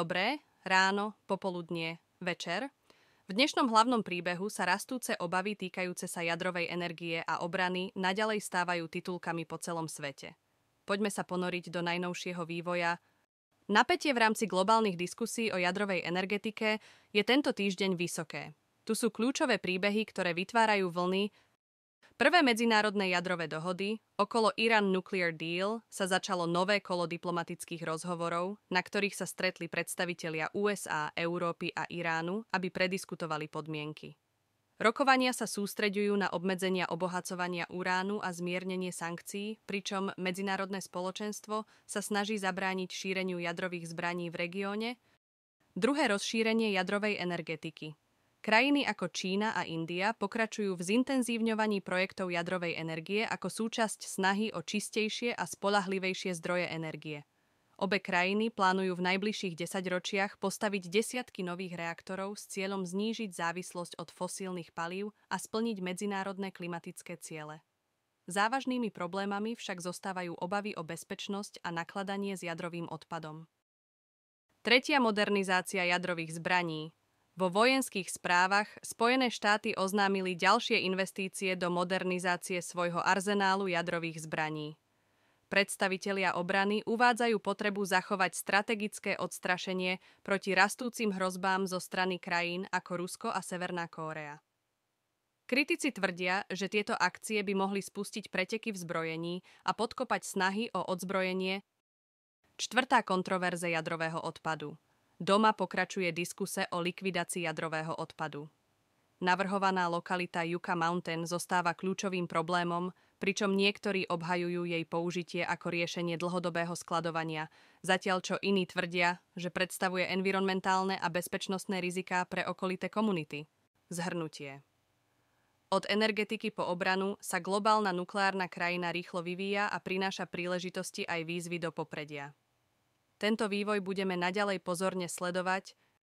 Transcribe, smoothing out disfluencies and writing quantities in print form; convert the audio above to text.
Dobré, ráno, popoludnie, večer. V dnešnom hlavnom príbehu sa rastúce obavy týkajúce sa jadrovej energie a obrany naďalej stávajú titulkami po celom svete. Poďme sa ponoriť do najnovšieho vývoja. Napätie v rámci globálnych diskusí o jadrovej energetike je tento týždeň vysoké. Tu sú kľúčové príbehy, ktoré vytvárajú vlny. Prvé medzinárodné jadrové dohody, okolo Iran Nuclear Deal, sa začalo nové kolo diplomatických rozhovorov, na ktorých sa stretli predstavitelia USA, Európy a Iránu, aby prediskutovali podmienky. Rokovania sa sústreďujú na obmedzenia obohacovania uránu a zmiernenie sankcií, pričom medzinárodné spoločenstvo sa snaží zabrániť šíreniu jadrových zbraní v regióne. Druhé rozšírenie jadrovej energetiky. Krajiny ako Čína a India pokračujú v zintenzívňovaní projektov jadrovej energie ako súčasť snahy o čistejšie a spoľahlivejšie zdroje energie. Obe krajiny plánujú v najbližších 10 ročiach postaviť desiatky nových reaktorov s cieľom znížiť závislosť od fosílnych palív a splniť medzinárodné klimatické ciele. Závažnými problémami však zostávajú obavy o bezpečnosť a nakladanie s jadrovým odpadom. Tretia modernizácia jadrových zbraní. Vo vojenských správach Spojené štáty oznámili ďalšie investície do modernizácie svojho arzenálu jadrových zbraní. Predstavitelia obrany uvádzajú potrebu zachovať strategické odstrašenie proti rastúcim hrozbám zo strany krajín ako Rusko a Severná Kórea. Kritici tvrdia, že tieto akcie by mohli spustiť preteky v zbrojení a podkopať snahy o odzbrojenie. Štvrtá kontroverze jadrového odpadu. Doma pokračuje diskuse o likvidácii jadrového odpadu. Navrhovaná lokalita Yucca Mountain zostáva kľúčovým problémom, pričom niektorí obhajujú jej použitie ako riešenie dlhodobého skladovania, zatiaľ čo iní tvrdia, že predstavuje environmentálne a bezpečnostné riziká pre okolité komunity. Zhrnutie. Od energetiky po obranu sa globálna nukleárna krajina rýchlo vyvíja a prináša príležitosti aj výzvy do popredia. Tento vývoj budeme naďalej pozorne sledovať,